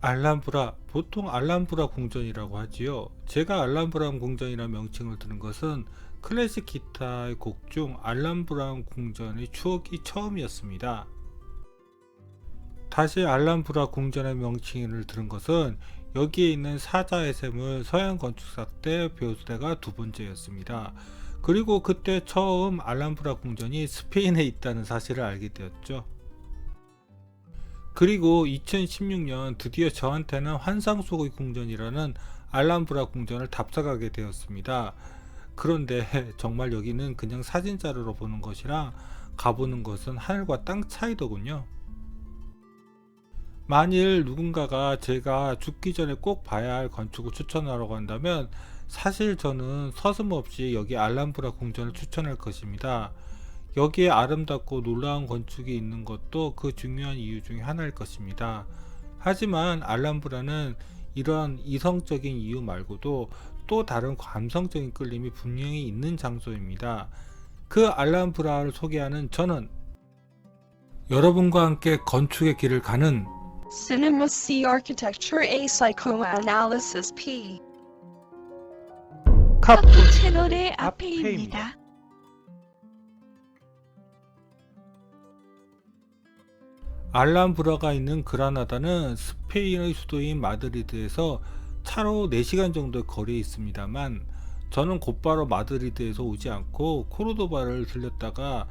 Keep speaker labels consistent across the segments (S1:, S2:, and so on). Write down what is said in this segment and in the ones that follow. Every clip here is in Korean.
S1: 알람브라, 보통 알람브라 궁전이라고 하지요. 제가 알람브라 궁전이라는 명칭을 들은 것은 클래식 기타의 곡 중 알람브라 궁전의 추억이 처음이었습니다. 다시 알람브라 궁전의 명칭을 들은 것은 여기에 있는 사자의 샘을 서양 건축사 때 배울 때가 두 번째였습니다. 그리고 그때 처음 알람브라 궁전이 스페인에 있다는 사실을 알게 되었죠. 그리고 2016년 드디어 저한테는 환상 속의 궁전이라는 알람브라 궁전을 답사가게 되었습니다. 그런데 정말 여기는 그냥 사진 자료로 보는 것이랑 가보는 것은 하늘과 땅 차이더군요. 만일 누군가가 제가 죽기 전에 꼭 봐야 할 건축을 추천하라고 한다면 사실 저는 서슴없이 여기 알람브라 궁전을 추천할 것입니다. 여기에 아름답고 놀라운 건축이 있는 것도 그 중요한 이유 중에 하나일 것입니다. 하지만 알람브라는 이런 이성적인 이유 말고도 또 다른 감성적인 끌림이 분명히 있는 장소입니다. 그 알람브라를 소개하는 저는 여러분과 함께 건축의 길을 가는
S2: Cinema C Architecture A Psychoanalysis P
S1: 카푸
S2: 채널의
S1: 앞에입니다.
S2: 앞에입니다.
S1: 알람브라가 있는 그라나다는 스페인의 수도인 마드리드에서 차로 4시간 정도의 거리에 있습니다만 저는 곧바로 마드리드에서 오지 않고 코르도바를 들렸다가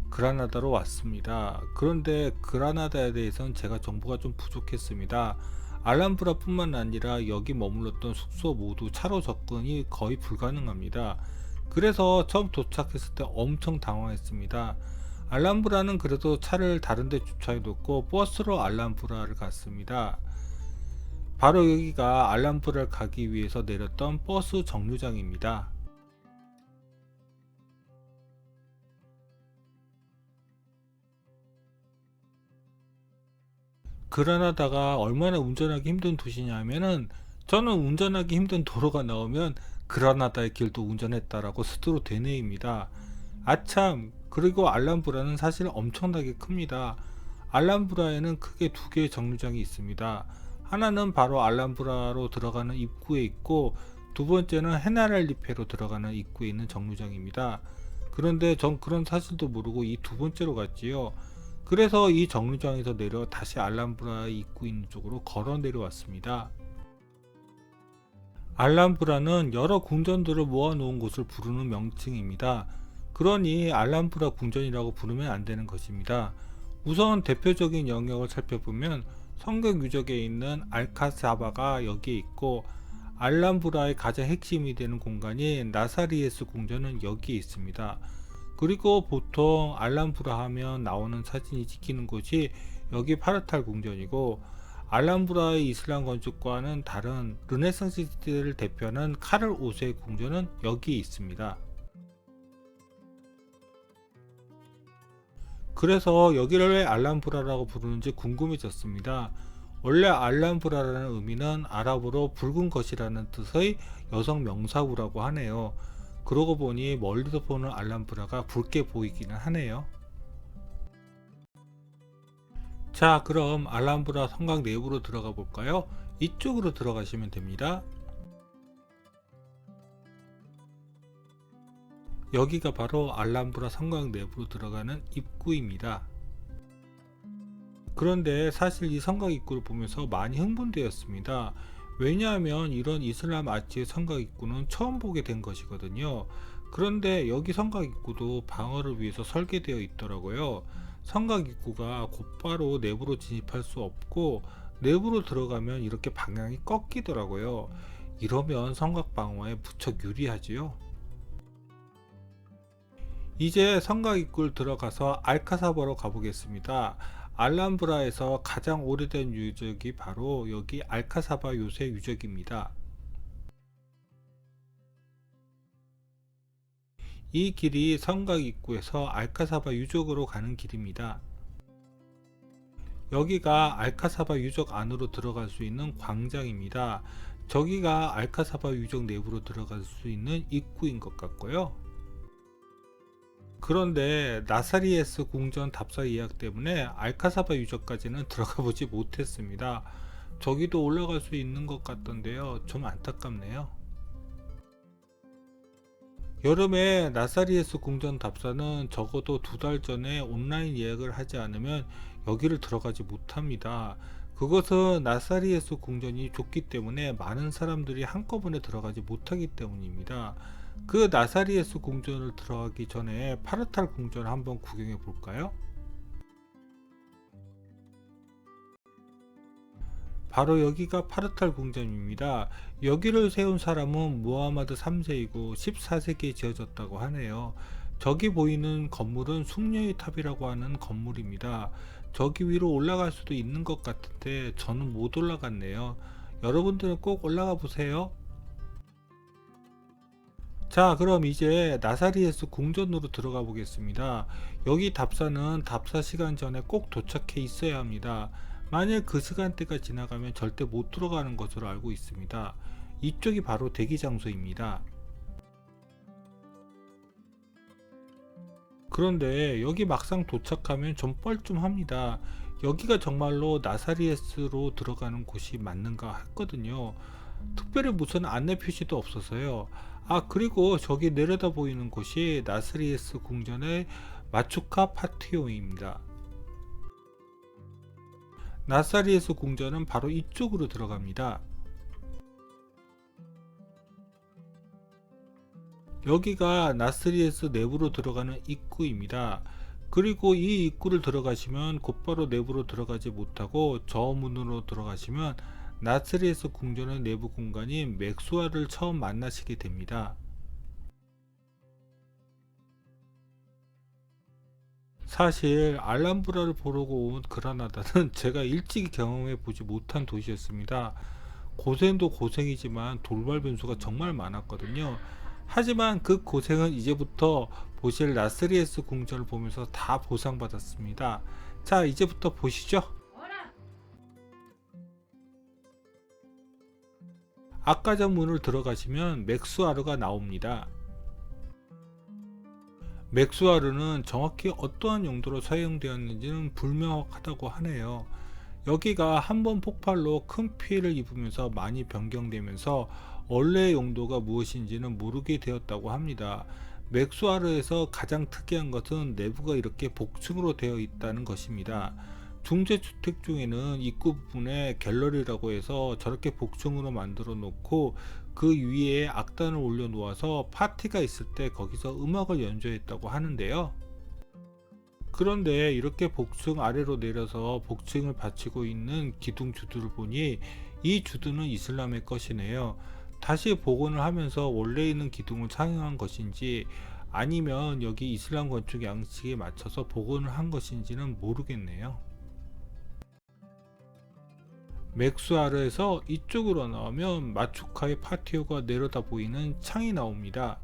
S1: 그라나다로 왔습니다. 그런데 그라나다에 대해서는 제가 정보가 좀 부족했습니다. 알람브라 뿐만 아니라 여기 머물렀던 숙소 모두 차로 접근이 거의 불가능합니다. 그래서 처음 도착했을 때 엄청 당황했습니다. 알람브라는 그래도 차를 다른 데 주차해뒀고 버스로 알람브라를 갔습니다. 바로 여기가 알람브라를 가기 위해서 내렸던 버스 정류장입니다. 그라나다가 얼마나 운전하기 힘든 도시냐면은 저는 운전하기 힘든 도로가 나오면 그라나다의 길도 운전했다라고 스스로 되뇌입니다. 아참, 그리고 알람브라는 사실 엄청나게 큽니다. 알람브라에는 크게 두 개의 정류장이 있습니다. 하나는 바로 알람브라로 들어가는 입구에 있고 두 번째는 헤나랄리페로 들어가는 입구에 있는 정류장입니다. 그런데 전 그런 사실도 모르고 이 두 번째로 갔지요. 그래서 이 정류장에서 내려 다시 알람브라 입구 있는 쪽으로 걸어 내려왔습니다. 알람브라는 여러 궁전들을 모아놓은 곳을 부르는 명칭입니다. 그러니 알람브라 궁전이라고 부르면 안 되는 것입니다. 우선 대표적인 영역을 살펴보면 성경 유적에 있는 알카사바가 여기에 있고 알람브라의 가장 핵심이 되는 공간인 나사리에스 궁전은 여기에 있습니다. 그리고 보통 알람브라 하면 나오는 사진이 찍히는 곳이 여기 파르탈 궁전이고 알람브라의 이슬람 건축과는 다른 르네상스 시대를 대표하는 카를 5세 궁전은 여기에 있습니다. 그래서 여기를 왜 알람브라라고 부르는지 궁금해졌습니다. 원래 알람브라라는 의미는 아랍어로 붉은 것이라는 뜻의 여성 명사구라고 하네요. 그러고 보니 멀리서 보는 알람브라가 붉게 보이기는 하네요. 자, 그럼 알람브라 성곽 내부로 들어가 볼까요? 이쪽으로 들어가시면 됩니다. 여기가 바로 알람브라 성곽 내부로 들어가는 입구입니다. 그런데 사실 이 성곽 입구를 보면서 많이 흥분되었습니다. 왜냐하면 이런 이슬람 아치의 성곽 입구는 처음 보게 된 것이거든요. 그런데 여기 성곽 입구도 방어를 위해서 설계되어 있더라고요. 성곽 입구가 곧바로 내부로 진입할 수 없고 내부로 들어가면 이렇게 방향이 꺾이더라고요. 이러면 성곽 방어에 무척 유리하지요. 이제 성곽 입구를 들어가서 알카사바로 가보겠습니다. 알람브라에서 가장 오래된 유적이 바로 여기 알카사바 요새 유적입니다. 이 길이 성곽 입구에서 알카사바 유적으로 가는 길입니다. 여기가 알카사바 유적 안으로 들어갈 수 있는 광장입니다. 저기가 알카사바 유적 내부로 들어갈 수 있는 입구인 것 같고요. 그런데 나사리에스 궁전 답사 예약 때문에 알카사바 유적까지는 들어가 보지 못했습니다. 저기도 올라갈 수 있는 것 같던데요. 좀 안타깝네요. 여름에 나사리에스 궁전 답사는 적어도 2달 전에 온라인 예약을 하지 않으면 여기를 들어가지 못합니다. 그것은 나사리에스 궁전이 좁기 때문에 많은 사람들이 한꺼번에 들어가지 못하기 때문입니다. 그 나사리에스 궁전을 들어가기 전에 파르탈 궁전을 한번 구경해 볼까요? 바로 여기가 파르탈 궁전입니다. 여기를 세운 사람은 무하마드 3세이고 14세기에 지어졌다고 하네요. 저기 보이는 건물은 숙녀의 탑이라고 하는 건물입니다. 저기 위로 올라갈 수도 있는 것 같은데 저는 못 올라갔네요. 여러분들은 꼭 올라가 보세요. 자, 그럼 이제 나사리에스 궁전으로 들어가 보겠습니다. 여기 답사는 답사 시간 전에 꼭 도착해 있어야 합니다. 만일 그 시간대가 지나가면 절대 못 들어가는 것으로 알고 있습니다. 이쪽이 바로 대기 장소입니다. 그런데 여기 막상 도착하면 좀 뻘쭘합니다. 여기가 정말로 나사리에스로 들어가는 곳이 맞는가 했거든요. 특별히 무슨 안내 표시도 없어서요. 아, 그리고 저기 내려다 보이는 곳이 나사리에스 궁전의 마추카 파티오입니다. 나사리에스 궁전은 바로 이쪽으로 들어갑니다. 여기가 나스리에스 내부로 들어가는 입구입니다. 그리고 이 입구를 들어가시면 곧바로 내부로 들어가지 못하고 저 문으로 들어가시면 나스리에스 궁전의 내부 공간인 맥수아를 처음 만나시게 됩니다. 사실 알람브라를 보려고 온 그라나다는 제가 일찍 경험해 보지 못한 도시였습니다. 고생도 고생이지만 돌발 변수가 정말 많았거든요. 하지만 그 고생은 이제부터 보실 나스리에스 궁전을 보면서 다 보상받았습니다. 자, 이제부터 보시죠. 아까 전 문을 들어가시면 맥수아르가 나옵니다. 맥수아르는 정확히 어떠한 용도로 사용되었는지는 불명확하다고 하네요. 여기가 한 번 폭발로 큰 피해를 입으면서 많이 변경되면서 원래의 용도가 무엇인지는 모르게 되었다고 합니다. 맥수아르에서 가장 특이한 것은 내부가 이렇게 복층으로 되어 있다는 것입니다. 중재주택 중에는 입구 부분에 갤러리라고 해서 저렇게 복층으로 만들어 놓고 그 위에 악단을 올려 놓아서 파티가 있을 때 거기서 음악을 연주했다고 하는데요. 그런데 이렇게 복층 아래로 내려서 복층을 받치고 있는 기둥 주들을 보니 이 주들은 이슬람의 것이네요. 다시 복원을 하면서 원래 있는 기둥을 상용한 것인지 아니면 여기 이슬람 건축 양식에 맞춰서 복원을 한 것인지는 모르겠네요. 맥수아르에서 이쪽으로 나오면 마추카의 파티오가 내려다 보이는 창이 나옵니다.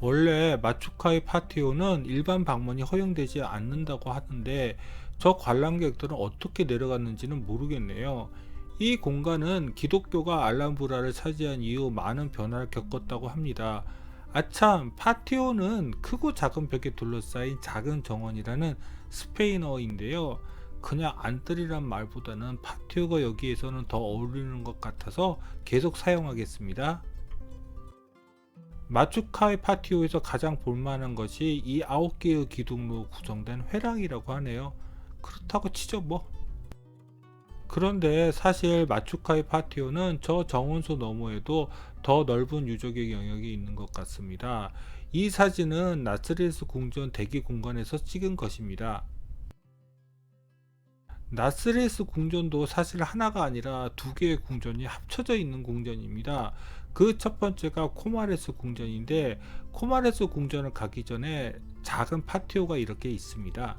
S1: 원래 마추카이 파티오는 일반 방문이 허용되지 않는다고 하는데 저 관람객들은 어떻게 내려갔는지는 모르겠네요. 이 공간은 기독교가 알람브라를 차지한 이후 많은 변화를 겪었다고 합니다. 아참, 파티오는 크고 작은 벽에 둘러싸인 작은 정원이라는 스페인어인데요. 그냥 안뜰이란 말보다는 파티오가 여기에서는 더 어울리는 것 같아서 계속 사용하겠습니다. 마추카이 파티오에서 가장 볼만한 것이 이 9개의 기둥으로 구성된 회랑이라고 하네요. 그렇다고 치죠 뭐. 그런데 사실 마추카이 파티오는 저 정원소 너머에도 더 넓은 유적의 영역이 있는 것 같습니다. 이 사진은 나스리에스 궁전 대기 공간에서 찍은 것입니다. 나스리에스 궁전도 사실 하나가 아니라 2개의 궁전이 합쳐져 있는 궁전입니다. 그 첫 번째가 코마레스 궁전인데 코마레스 궁전을 가기 전에 작은 파티오가 이렇게 있습니다.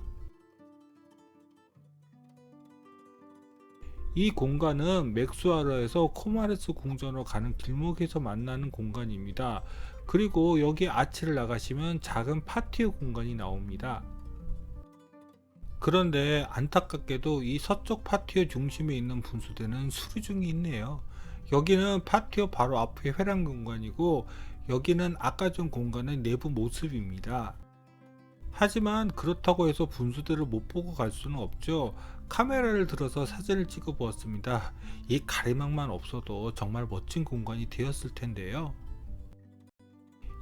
S1: 이 공간은 맥수아르에서 코마레스 궁전으로 가는 길목에서 만나는 공간입니다. 그리고 여기 아치를 나가시면 작은 파티오 공간이 나옵니다. 그런데 안타깝게도 이 서쪽 파티오 중심에 있는 분수대는 수리 중이 있네요. 여기는 파티오 바로 앞의 회랑 공간이고 여기는 아까 전 공간의 내부 모습입니다. 하지만 그렇다고 해서 분수대를 못 보고 갈 수는 없죠. 카메라를 들어서 사진을 찍어 보았습니다. 이 가리막만 없어도 정말 멋진 공간이 되었을 텐데요.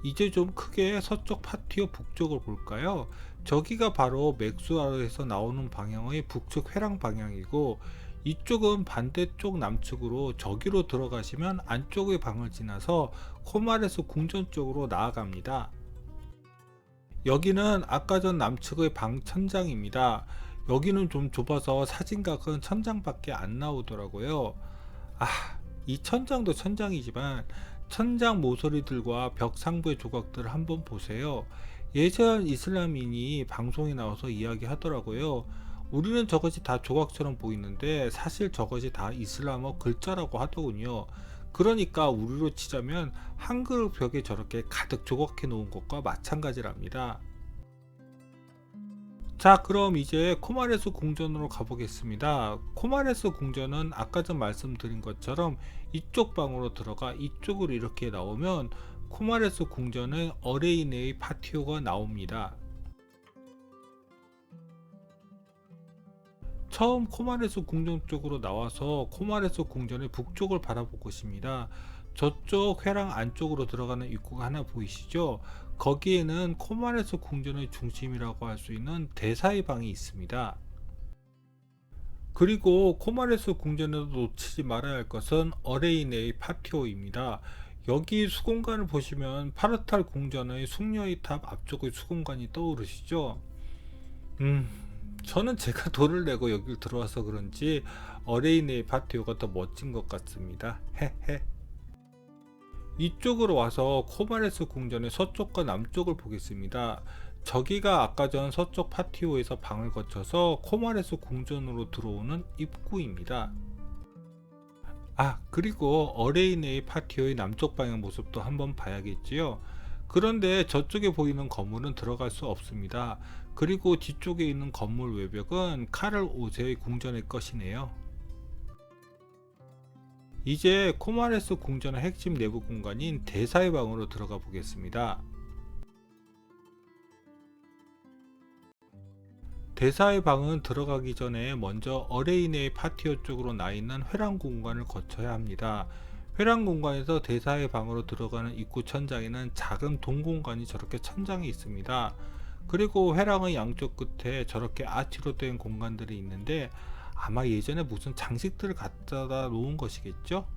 S1: 이제 좀 크게 서쪽 파티오 북쪽을 볼까요? 저기가 바로 맥수아르에서 나오는 방향의 북측 회랑 방향이고, 이쪽은 반대쪽 남측으로 저기로 들어가시면 안쪽의 방을 지나서 코마레스 궁전 쪽으로 나아갑니다. 여기는 아까 전 남측의 방 천장입니다. 여기는 좀 좁아서 사진각은 천장밖에 안 나오더라고요. 아, 이 천장도 천장이지만 천장 모서리들과 벽 상부의 조각들을 한번 보세요. 예전 이슬람인이 방송에 나와서 이야기하더라고요. 우리는 저것이 다 조각처럼 보이는데 사실 저것이 다 이슬람어 글자라고 하더군요. 그러니까 우리로 치자면 한글 벽에 저렇게 가득 조각해 놓은 것과 마찬가지랍니다. 자, 그럼 이제 코마레스 궁전으로 가보겠습니다. 코마레스 궁전은 아까 전 말씀드린 것처럼 이쪽 방으로 들어가 이쪽으로 이렇게 나오면 코마레스 궁전의 어레이네의 파티오가 나옵니다. 처음 코마레스 궁전 쪽으로 나와서 코마레스 궁전의 북쪽을 바라볼 것입니다. 저쪽 회랑 안쪽으로 들어가는 입구가 하나 보이시죠? 거기에는 코마레스 궁전의 중심이라고 할 수 있는 대사의 방이 있습니다. 그리고 코마레스 궁전에서 놓치지 말아야 할 것은 어레이네의 파티오입니다. 여기 수공간을 보시면 파르탈 궁전의 숙녀의 탑 앞쪽의 수공간이 떠오르시죠? 저는 제가 돈을 내고 여길 들어와서 그런지 어레이네의 파티오가 더 멋진 것 같습니다. 헤헤. 이쪽으로 와서 코마레스 궁전의 서쪽과 남쪽을 보겠습니다. 저기가 아까 전 서쪽 파티오에서 방을 거쳐서 코마레스 궁전으로 들어오는 입구입니다. 아, 그리고 어레이네의 파티오의 남쪽 방향 모습도 한번 봐야겠지요. 그런데 저쪽에 보이는 건물은 들어갈 수 없습니다. 그리고 뒤쪽에 있는 건물 외벽은 카를 5세의 궁전의 것이네요. 이제 코마레스 궁전의 핵심 내부 공간인 대사의 방으로 들어가 보겠습니다. 대사의 방은 들어가기 전에 먼저 어레이네의 파티오 쪽으로 나 있는 회랑 공간을 거쳐야 합니다. 회랑 공간에서 대사의 방으로 들어가는 입구 천장에는 작은 동 공간이 저렇게 천장에 있습니다. 그리고 회랑의 양쪽 끝에 저렇게 아치로 된 공간들이 있는데 아마 예전에 무슨 장식들을 갖다 놓은 것이겠죠?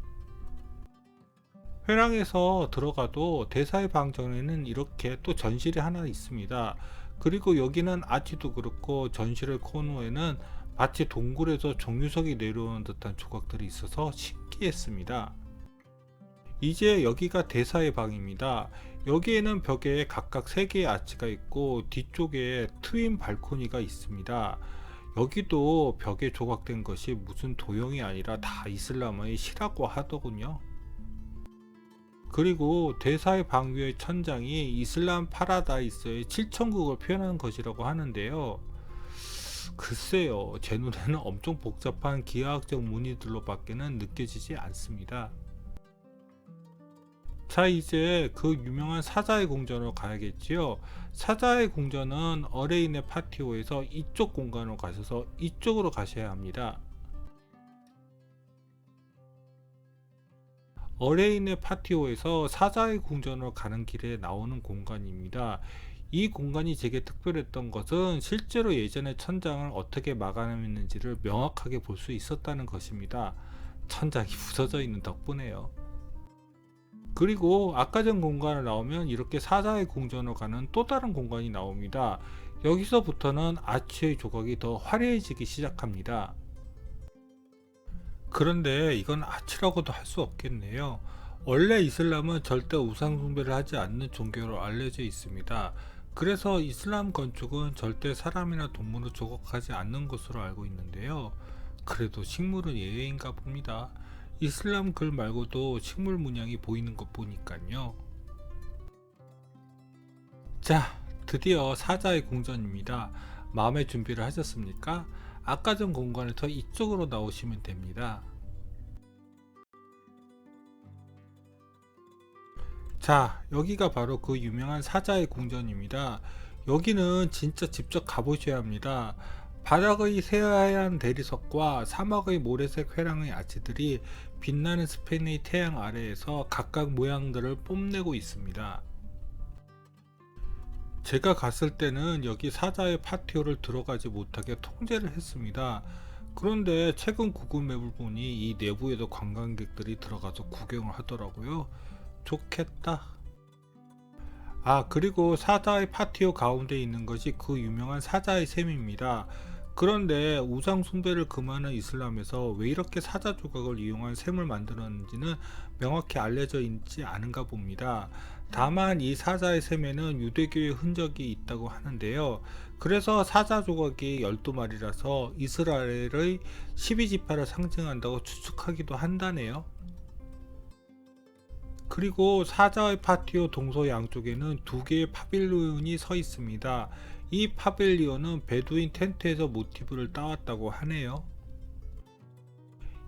S1: 회랑에서 들어가도 대사의 방 전에는 이렇게 또 전실이 하나 있습니다. 그리고 여기는 아치도 그렇고 전실의 코너에는 마치 동굴에서 종유석이 내려오는 듯한 조각들이 있어서 신기했습니다. 이제 여기가 대사의 방입니다. 여기에는 벽에 각각 3개의 아치가 있고 뒤쪽에 트윈 발코니가 있습니다. 여기도 벽에 조각된 것이 무슨 도형이 아니라 다 이슬람의 시라고 하더군요. 그리고 대사의 방 위의 천장이 이슬람 파라다이스의 7천국을 표현하는 것이라고 하는데요. 글쎄요, 제 눈에는 엄청 복잡한 기하학적 무늬들로 밖에는 느껴지지 않습니다. 자, 이제 그 유명한 사자의 궁전으로 가야겠지요. 사자의 궁전은 어레인의 파티오에서 이쪽 공간으로 가셔서 이쪽으로 가셔야 합니다. 어레인의 파티오에서 사자의 궁전으로 가는 길에 나오는 공간입니다. 이 공간이 제게 특별했던 것은 실제로 예전에 천장을 어떻게 막아냈는지를 명확하게 볼 수 있었다는 것입니다. 천장이 부서져 있는 덕분에요. 그리고 아까 전 공간을 나오면 이렇게 사자의 궁전으로 가는 또 다른 공간이 나옵니다. 여기서부터는 아치의 조각이 더 화려해지기 시작합니다. 그런데 이건 아치라고도 할 수 없겠네요. 원래 이슬람은 절대 우상 숭배를 하지 않는 종교로 알려져 있습니다. 그래서 이슬람 건축은 절대 사람이나 동물을 조각하지 않는 것으로 알고 있는데요. 그래도 식물은 예외인가 봅니다. 이슬람 글 말고도 식물 문양이 보이는 것 보니까요. 자, 드디어 사자의 궁전입니다. 마음의 준비를 하셨습니까? 아까 전 공간에서 이쪽으로 나오시면 됩니다. 자, 여기가 바로 그 유명한 사자의 궁전입니다. 여기는 진짜 직접 가보셔야 합니다. 바닥의 새하얀 대리석과 사막의 모래색 회랑의 아치들이 빛나는 스페인의 태양 아래에서 각각 모양들을 뽐내고 있습니다. 제가 갔을 때는 여기 사자의 파티오를 들어가지 못하게 통제를 했습니다. 그런데 최근 구글 맵을 보니 이 내부에도 관광객들이 들어가서 구경을 하더라고요. 좋겠다. 아, 그리고 사자의 파티오 가운데 있는 것이 그 유명한 사자의 샘입니다. 그런데 우상 숭배를 금하는 이슬람에서 왜 이렇게 사자 조각을 이용한 샘을 만들었는지는 명확히 알려져 있지 않은가 봅니다. 다만 이 사자의 샘에는 유대교의 흔적이 있다고 하는데요. 그래서 사자 조각이 12마리라서 이스라엘의 12지파를 상징한다고 추측하기도 한다네요. 그리고 사자의 파티오 동서 양쪽에는 두 개의 파빌리온이 서 있습니다. 이 파빌리온은 베두인 텐트에서 모티브를 따왔다고 하네요.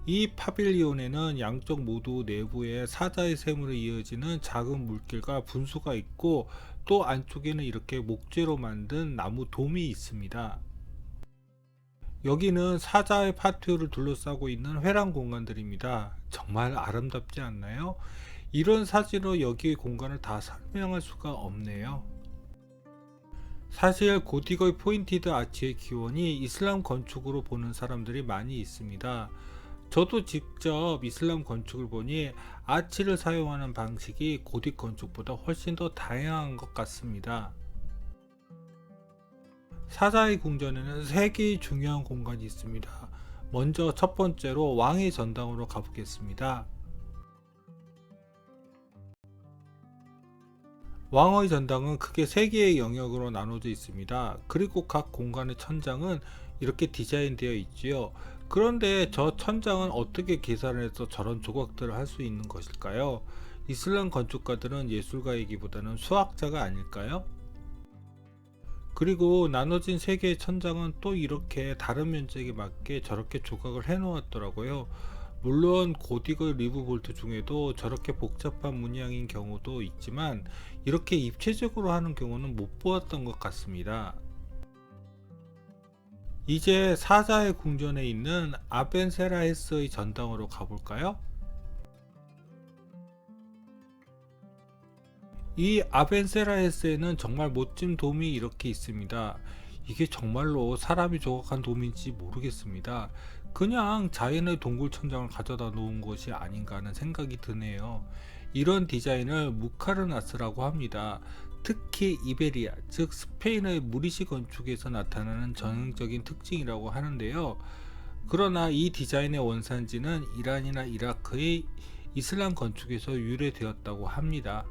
S1: 이 파빌리온에는 양쪽 모두 내부에 사자의 샘으로 이어지는 작은 물길과 분수가 있고, 또 안쪽에는 이렇게 목재로 만든 나무 돔이 있습니다. 여기는 사자의 파티오를 둘러싸고 있는 회랑 공간들입니다. 정말 아름답지 않나요? 이런 사진으로 여기의 공간을 다 설명할 수가 없네요. 사실 고딕의 포인티드 아치의 기원이 이슬람 건축으로 보는 사람들이 많이 있습니다. 저도 직접 이슬람 건축을 보니 아치를 사용하는 방식이 고딕 건축보다 훨씬 더 다양한 것 같습니다. 사자의 궁전에는 3개의 중요한 공간이 있습니다. 먼저 첫 번째로 왕의 전당으로 가보겠습니다. 왕의 전당은 크게 3개의 영역으로 나눠져 있습니다. 그리고 각 공간의 천장은 이렇게 디자인되어 있지요. 그런데 저 천장은 어떻게 계산해서 저런 조각들을 할 수 있는 것일까요? 이슬람 건축가들은 예술가이기보다는 수학자가 아닐까요? 그리고 나눠진 3개의 천장은 또 이렇게 다른 면적에 맞게 저렇게 조각을 해 놓았더라고요. 물론 고딕의 리브 볼트 중에도 저렇게 복잡한 문양인 경우도 있지만 이렇게 입체적으로 하는 경우는 못 보았던 것 같습니다. 이제 사자의 궁전에 있는 아벤세라헤스의 전당으로 가볼까요? 이 아벤세라헤스에는 정말 멋진 돔이 이렇게 있습니다. 이게 정말로 사람이 조각한 돔인지 모르겠습니다. 그냥 자연의 동굴 천장을 가져다 놓은 것이 아닌가 하는 생각이 드네요. 이런 디자인을 무카르나스라고 합니다. 특히 이베리아, 즉 스페인의 무리시 건축에서 나타나는 전형적인 특징이라고 하는데요. 그러나 이 디자인의 원산지는 이란이나 이라크의 이슬람 건축에서 유래되었다고 합니다.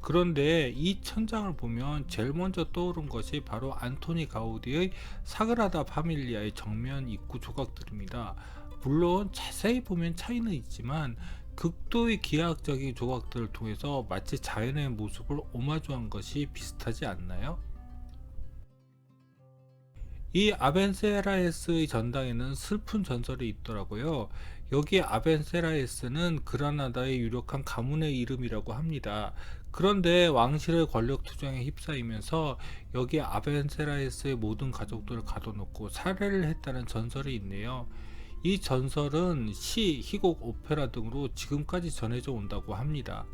S1: 그런데 이 천장을 보면 제일 먼저 떠오른 것이 바로 안토니 가우디의 사그라다 파밀리아의 정면 입구 조각들입니다. 물론 자세히 보면 차이는 있지만 극도의 기하학적인 조각들을 통해서 마치 자연의 모습을 오마주한 것이 비슷하지 않나요? 이 아벤세라에스의 전당에는 슬픈 전설이 있더라고요. 여기 아벤세라에스는 그라나다의 유력한 가문의 이름이라고 합니다. 그런데 왕실의 권력 투쟁에 휩싸이면서 여기 아벤세라에스의 모든 가족들을 가둬놓고 살해를 했다는 전설이 있네요. 이 전설은 시, 희곡, 오페라 등으로 지금까지 전해져 온다고 합니다.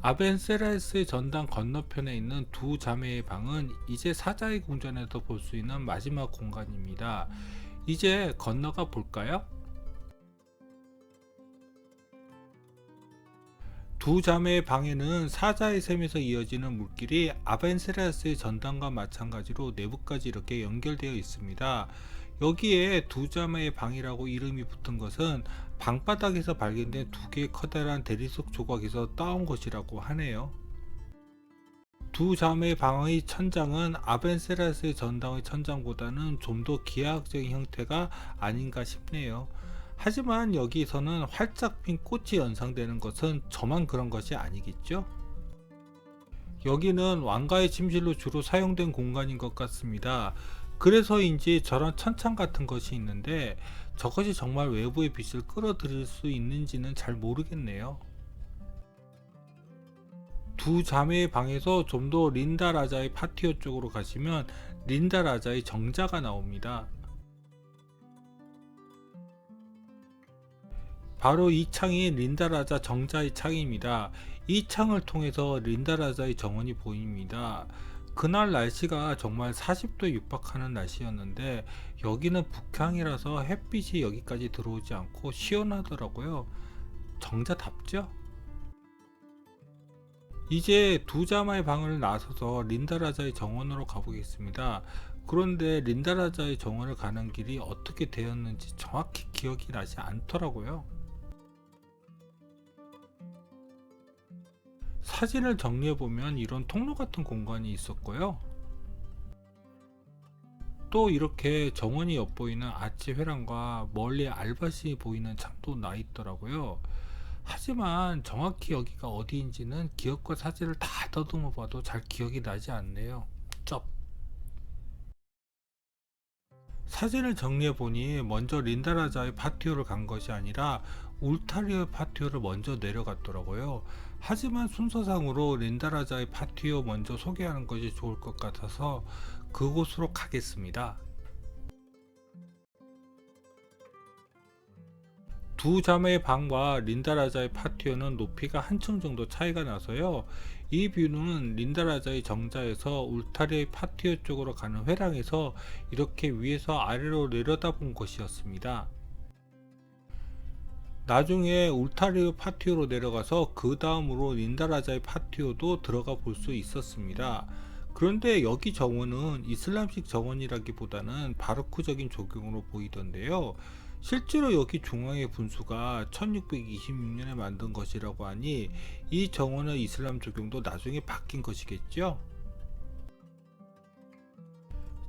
S1: 아벤세라에스의 전당 건너편에 있는 두 자매의 방은 이제 사자의 궁전에서 볼 수 있는 마지막 공간입니다. 이제 건너가 볼까요? 두 자매의 방에는 사자의 샘에서 이어지는 물길이 아벤세라스의 전당과 마찬가지로 내부까지 이렇게 연결되어 있습니다. 여기에 두 자매의 방이라고 이름이 붙은 것은 방바닥에서 발견된 두 개의 커다란 대리석 조각에서 따온 것이라고 하네요. 두 자매의 방의 천장은 아벤세라스의 전당의 천장보다는 좀 더 기하학적인 형태가 아닌가 싶네요. 하지만 여기서는 활짝 핀 꽃이 연상되는 것은 저만 그런 것이 아니겠죠? 여기는 왕가의 침실로 주로 사용된 공간인 것 같습니다. 그래서인지 저런 천창 같은 것이 있는데 저것이 정말 외부의 빛을 끌어들일 수 있는지는 잘 모르겠네요. 두 자매의 방에서 좀 더 린다 라자의 파티오 쪽으로 가시면 린다 라자의 정자가 나옵니다. 바로 이 창이 린다 라자 정자의 창입니다. 이 창을 통해서 린다 라자의 정원이 보입니다. 그날 날씨가 정말 40도에 육박하는 날씨였는데 여기는 북향이라서 햇빛이 여기까지 들어오지 않고 시원하더라고요. 정자답죠? 이제 두 자매의 방을 나서서 린다 라자의 정원으로 가보겠습니다. 그런데 린다 라자의 정원을 가는 길이 어떻게 되었는지 정확히 기억이 나지 않더라고요. 사진을 정리해보면 이런 통로 같은 공간이 있었고요. 또 이렇게 정원이 엿보이는 아치 회랑과 멀리 알밭이 보이는 창도 나 있더라고요. 하지만 정확히 여기가 어디인지는 기억과 사진을 다 더듬어 봐도 잘 기억이 나지 않네요. 쩝. 사진을 정리해 보니 먼저 린다라자의 파티오를 간 것이 아니라 울타리의 파티오를 먼저 내려갔더라고요. 하지만 순서상으로 린다라자의 파티오 먼저 소개하는 것이 좋을 것 같아서 그곳으로 가겠습니다. 두 자매의 방과 린다라자의 파티오는 높이가 한층 정도 차이가 나서요. 이 뷰는 린다라자의 정자에서 울타리의 파티오 쪽으로 가는 회랑에서 이렇게 위에서 아래로 내려다본 곳이었습니다. 나중에 울타리의 파티오로 내려가서 그 다음으로 린다라자의 파티오도 들어가 볼 수 있었습니다. 그런데 여기 정원은 이슬람식 정원이라기보다는 바로크적인 조경으로 보이던데요. 실제로 여기 중앙의 분수가 1626년에 만든 것이라고 하니 이 정원의 이슬람 조경도 나중에 바뀐 것이겠죠.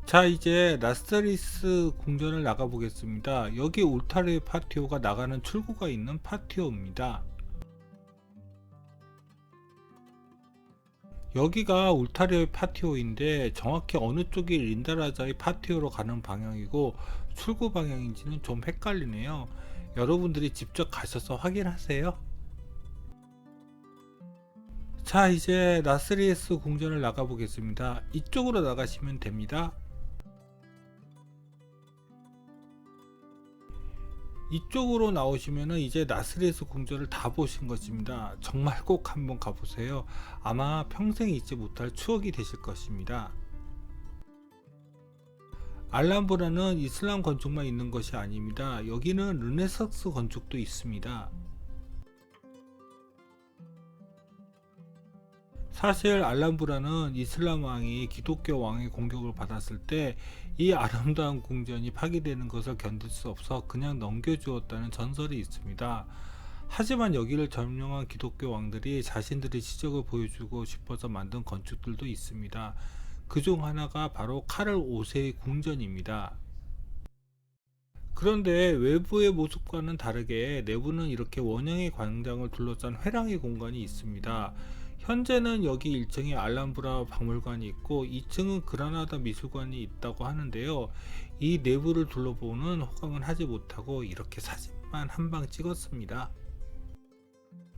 S1: 자, 이제 라스타리스 궁전을 나가 보겠습니다. 여기 울타리 파티오가 나가는 출구가 있는 파티오입니다. 여기가 울타리의 파티오인데 정확히 어느 쪽이 린다라자의 파티오로 가는 방향이고 출구 방향인지는 좀 헷갈리네요. 여러분들이 직접 가셔서 확인하세요. 자, 이제 라스리에스 궁전을 나가 보겠습니다. 이쪽으로 나가시면 됩니다. 이쪽으로 나오시면은 이제 나스레스 궁전을 다 보신 것입니다. 정말 꼭 한번 가보세요. 아마 평생 잊지 못할 추억이 되실 것입니다. 알람브라는 이슬람 건축만 있는 것이 아닙니다. 여기는 르네상스 건축도 있습니다. 사실 알람브라는 이슬람 왕이 기독교 왕의 공격을 받았을 때 이 아름다운 궁전이 파괴되는 것을 견딜 수 없어 그냥 넘겨주었다는 전설이 있습니다. 하지만 여기를 점령한 기독교 왕들이 자신들의 지적을 보여주고 싶어서 만든 건축들도 있습니다. 그중 하나가 바로 카를 5세의 궁전입니다. 그런데 외부의 모습과는 다르게 내부는 이렇게 원형의 광장을 둘러싼 회랑의 공간이 있습니다. 현재는 여기 1층에 알람브라 박물관이 있고 2층은 그라나다 미술관이 있다고 하는데요. 이 내부를 둘러보는 호강은 하지 못하고 이렇게 사진만 한 방 찍었습니다.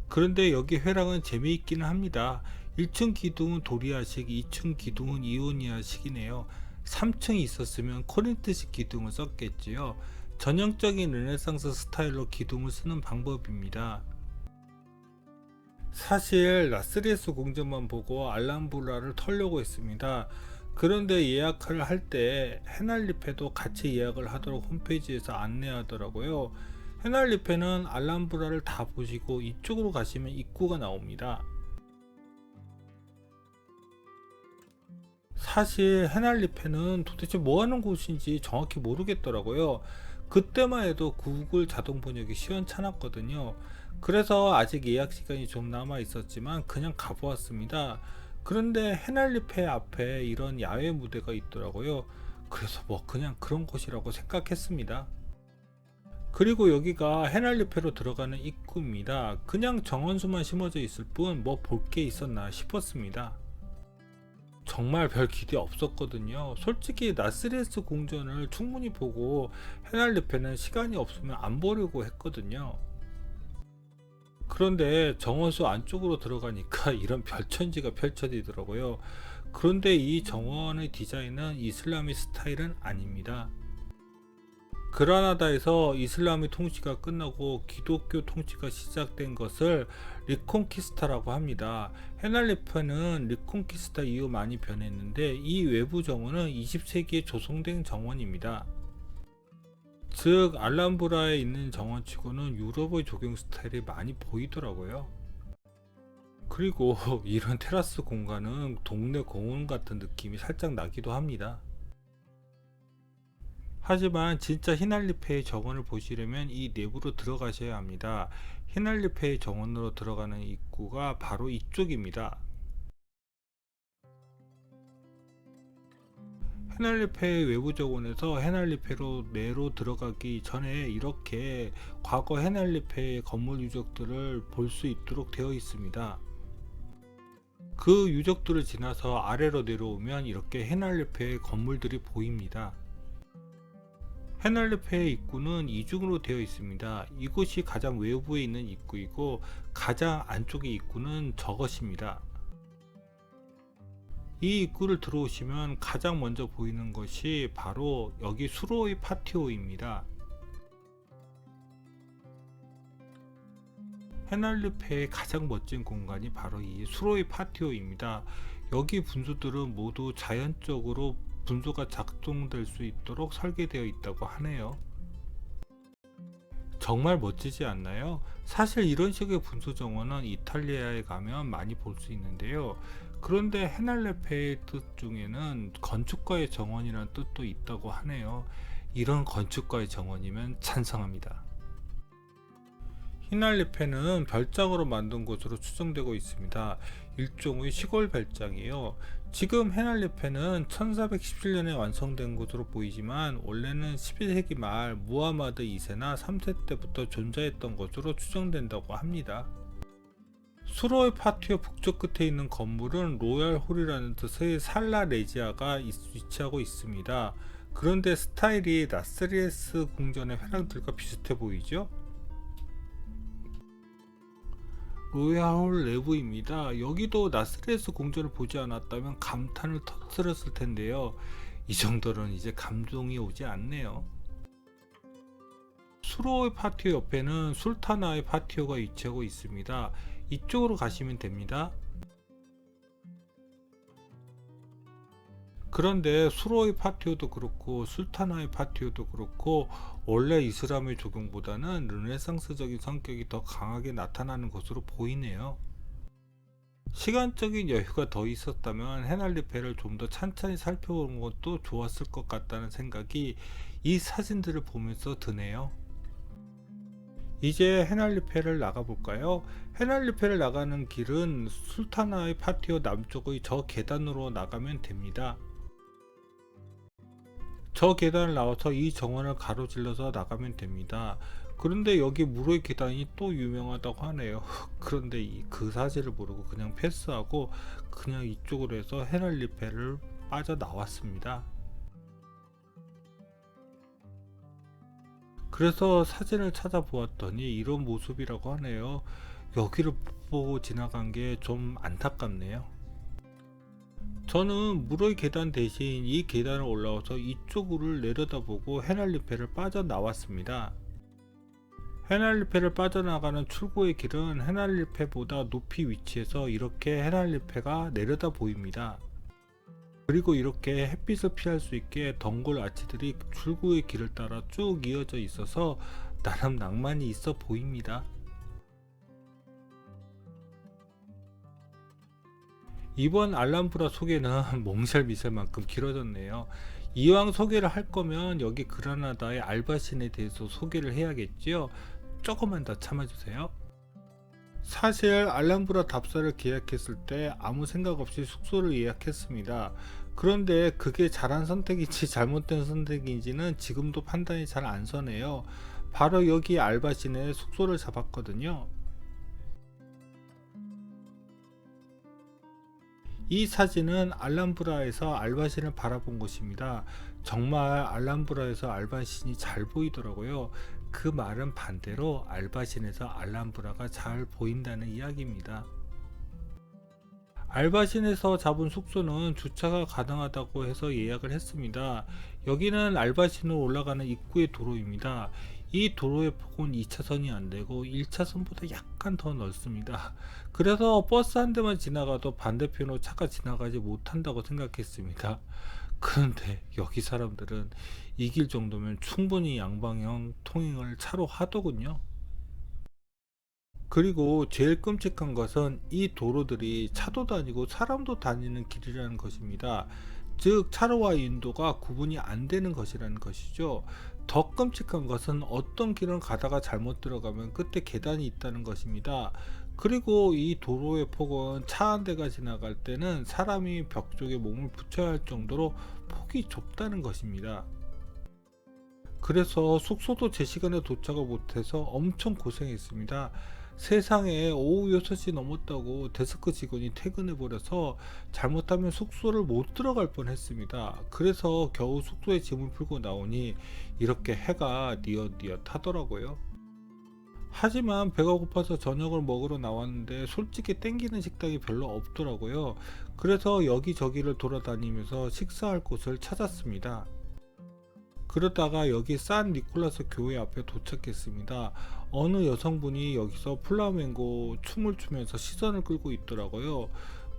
S1: 그런데 여기 회랑은 재미있기는 합니다. 1층 기둥은 도리아식, 2층 기둥은 이오니아식이네요. 3층이 있었으면 코린트식 기둥을 썼겠지요. 전형적인 르네상스 스타일로 기둥을 쓰는 방법입니다. 사실 라스리에스 궁전만 보고 알람브라를 털려고 했습니다. 그런데 예약을 할 때 헤날리페도 같이 예약을 하도록 홈페이지에서 안내하더라고요. 헤날리페는 알람브라를 다 보시고 이쪽으로 가시면 입구가 나옵니다. 사실 헤날리페는 도대체 뭐하는 곳인지 정확히 모르겠더라고요. 그때만 해도 구글 자동 번역이 시원찮았거든요. 그래서 아직 예약 시간이 좀 남아 있었지만 그냥 가보았습니다. 그런데 헤날리페 앞에 이런 야외 무대가 있더라고요. 그래서 뭐 그냥 그런 곳이라고 생각했습니다. 그리고 여기가 헤날리페로 들어가는 입구입니다. 그냥 정원수만 심어져 있을 뿐 뭐 볼 게 있었나 싶었습니다. 정말 별 기대 없었거든요. 솔직히 나스레스 궁전을 충분히 보고 헤날리페는 시간이 없으면 안 보려고 했거든요. 그런데 정원수 안쪽으로 들어가니까 이런 별천지가 펼쳐지더라고요. 그런데 이 정원의 디자인은 이슬람의 스타일은 아닙니다. 그라나다에서 이슬람의 통치가 끝나고 기독교 통치가 시작된 것을 리콘키스타라고 합니다. 헤날리페는 리콘키스타 이후 많이 변했는데 이 외부 정원은 20세기에 조성된 정원입니다. 즉 알람브라에 있는 정원치고는 유럽의 조경 스타일이 많이 보이더라고요. 그리고 이런 테라스 공간은 동네 공원 같은 느낌이 살짝 나기도 합니다. 하지만 진짜 히날리페의 정원을 보시려면 이 내부로 들어가셔야 합니다. 히날리페의 정원으로 들어가는 입구가 바로 이쪽입니다. 헤날리페의 외부 정원에서 헤날리페로 내로 들어가기 전에 이렇게 과거 헤날리페의 건물 유적들을 볼 수 있도록 되어 있습니다. 그 유적들을 지나서 아래로 내려오면 이렇게 헤날리페의 건물들이 보입니다. 헤날리페의 입구는 이중으로 되어 있습니다. 이곳이 가장 외부에 있는 입구이고 가장 안쪽의 입구는 저것입니다. 이 입구를 들어오시면 가장 먼저 보이는 것이 바로 여기 수로의 파티오입니다. 헤날리페의 가장 멋진 공간이 바로 이 수로의 파티오입니다. 여기 분수들은 모두 자연적으로 분수가 작동될 수 있도록 설계되어 있다고 하네요. 정말 멋지지 않나요? 사실 이런 식의 분수 정원은 이탈리아에 가면 많이 볼 수 있는데요. 그런데 헤날레페의 뜻 중에는 건축가의 정원이라는 뜻도 있다고 하네요. 이런 건축가의 정원이면 찬성합니다. 히날리페는 별장으로 만든 곳으로 추정되고 있습니다. 일종의 시골 별장이에요. 지금 헤날리페는 1417년에 완성된 것으로 보이지만 원래는 11세기 말 무하마드 2세나 3세 때부터 존재했던 것으로 추정된다고 합니다. 수로의 파티오 북쪽 끝에 있는 건물은 로얄홀이라는 뜻의 살라 레지아가 위치하고 있습니다. 그런데 스타일이 나스리에스 궁전의 회랑들과 비슷해 보이죠? 로얄홀 내부입니다. 여기도 나스리에스 궁전을 보지 않았다면 감탄을 터뜨렸을 텐데요. 이 정도는 이제 감동이 오지 않네요. 수로의 파티오 옆에는 술타나의 파티오가 위치하고 있습니다. 이쪽으로 가시면 됩니다. 그런데 수로의 파티오도 그렇고 술타나의 파티오도 그렇고 원래 이슬람의 조경보다는 르네상스적인 성격이 더 강하게 나타나는 것으로 보이네요. 시간적인 여유가 더 있었다면 헤날리페를 좀 더 찬찬히 살펴보는 것도 좋았을 것 같다는 생각이 이 사진들을 보면서 드네요. 이제 헤날리페를 나가볼까요? 헤날리페를 나가는 길은 술타나의 파티오 남쪽의 저 계단으로 나가면 됩니다. 저 계단을 나와서 이 정원을 가로질러서 나가면 됩니다. 그런데 여기 무로의 계단이 또 유명하다고 하네요. 그런데 그 사실을 모르고 그냥 패스하고 그냥 이쪽으로 해서 헤날리페를 빠져나왔습니다. 그래서 사진을 찾아보았더니 이런 모습이라고 하네요. 여기를 보고 지나간 게 좀 안타깝네요. 저는 무로의 계단 대신 이 계단을 올라와서 이쪽으로 내려다보고 헤날리페를 빠져나왔습니다. 헤날리페를 빠져나가는 출구의 길은 헤날리페보다 높이 위치해서 이렇게 헤날리페가 내려다 보입니다. 그리고 이렇게 햇빛을 피할 수 있게 덩굴 아치들이 출구의 길을 따라 쭉 이어져 있어서 나름 낭만이 있어 보입니다. 이번 알람브라 소개는 몽샬미셀만큼 길어졌네요. 이왕 소개를 할 거면 여기 그라나다의 알바신에 대해서 소개를 해야겠지요. 조금만 더 참아주세요. 사실 알람브라 답사를 계약했을 때 아무 생각 없이 숙소를 예약했습니다. 그런데 그게 잘한 선택인지 잘못된 선택인지는 지금도 판단이 잘 안 서네요. 바로 여기 알바신에 숙소를 잡았거든요. 이 사진은 알람브라에서 알바신을 바라본 곳입니다. 정말 알람브라에서 알바신이 잘 보이더라고요. 그 말은 반대로 알바신에서 알람브라가 잘 보인다는 이야기입니다. 알바신에서 잡은 숙소는 주차가 가능하다고 해서 예약을 했습니다. 여기는 알바신으로 올라가는 입구의 도로입니다. 이 도로의 폭은 2차선이 안되고 1차선보다 약간 더 넓습니다. 그래서 버스 한 대만 지나가도 반대편으로 차가 지나가지 못한다고 생각했습니다. 그런데 여기 사람들은 이 길 정도면 충분히 양방향 통행을 차로 하더군요. 그리고 제일 끔찍한 것은 이 도로들이 차도 다니고 사람도 다니는 길이라는 것입니다. 즉 차로와 인도가 구분이 안 되는 것이라는 것이죠. 더 끔찍한 것은 어떤 길을 가다가 잘못 들어가면 끝에 계단이 있다는 것입니다. 그리고 이 도로의 폭은 차 한 대가 지나갈 때는 사람이 벽 쪽에 몸을 붙여야 할 정도로 폭이 좁다는 것입니다. 그래서 숙소도 제 시간에 도착을 못해서 엄청 고생했습니다. 세상에 오후 6시 넘었다고 데스크 직원이 퇴근해 버려서 잘못하면 숙소를 못 들어갈 뻔했습니다. 그래서 겨우 숙소에 짐을 풀고 나오니 이렇게 해가 뉘엿뉘엿 하더라고요. 하지만 배가 고파서 저녁을 먹으러 나왔는데 솔직히 땡기는 식당이 별로 없더라고요. 그래서 여기저기를 돌아다니면서 식사할 곳을 찾았습니다. 그러다가 여기 산 니콜라스 교회 앞에 도착했습니다. 어느 여성분이 여기서 플라멩고 춤을 추면서 시선을 끌고 있더라고요.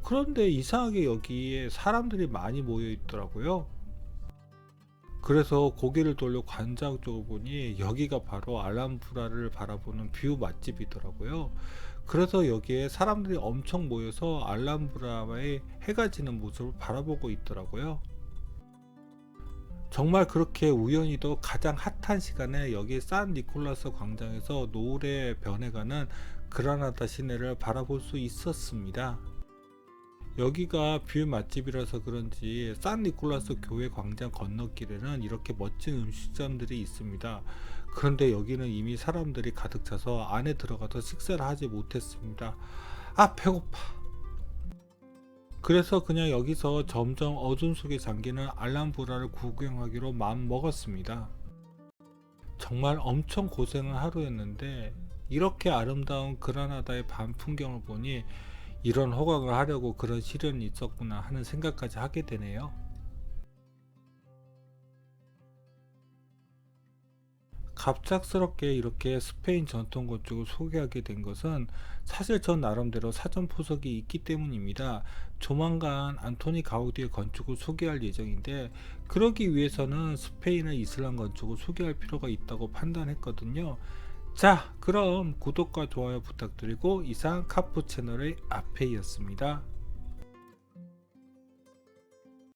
S1: 그런데 이상하게 여기에 사람들이 많이 모여 있더라고요. 그래서 고개를 돌려 관장 쪽을 보니 여기가 바로 알람브라를 바라보는 뷰 맛집이더라고요. 그래서 여기에 사람들이 엄청 모여서 알람브라의 해가 지는 모습을 바라보고 있더라고요. 정말 그렇게 우연히도 가장 핫한 시간에 여기 산 니콜라스 광장에서 노을에 변해가는 그라나다 시내를 바라볼 수 있었습니다. 여기가 뷰 맛집이라서 그런지 산 니콜라스 교회 광장 건너길에는 이렇게 멋진 음식점들이 있습니다. 그런데 여기는 이미 사람들이 가득 차서 안에 들어가서 식사를 하지 못했습니다. 아, 배고파. 그래서 그냥 여기서 점점 어둠 속에 잠기는 알람브라를 구경하기로 마음 먹었습니다. 정말 엄청 고생한 하루였는데 이렇게 아름다운 그라나다의 밤 풍경을 보니 이런 호강을 하려고 그런 시련이 있었구나 하는 생각까지 하게 되네요. 갑작스럽게 이렇게 스페인 전통 건축을 소개하게 된 것은 사실 전 나름대로 사전 포석이 있기 때문입니다. 조만간 안토니 가우디의 건축을 소개할 예정인데 그러기 위해서는 스페인의 이슬람 건축을 소개할 필요가 있다고 판단했거든요. 자, 그럼 구독과 좋아요 부탁드리고 이상 카푸 채널의 아페이였습니다.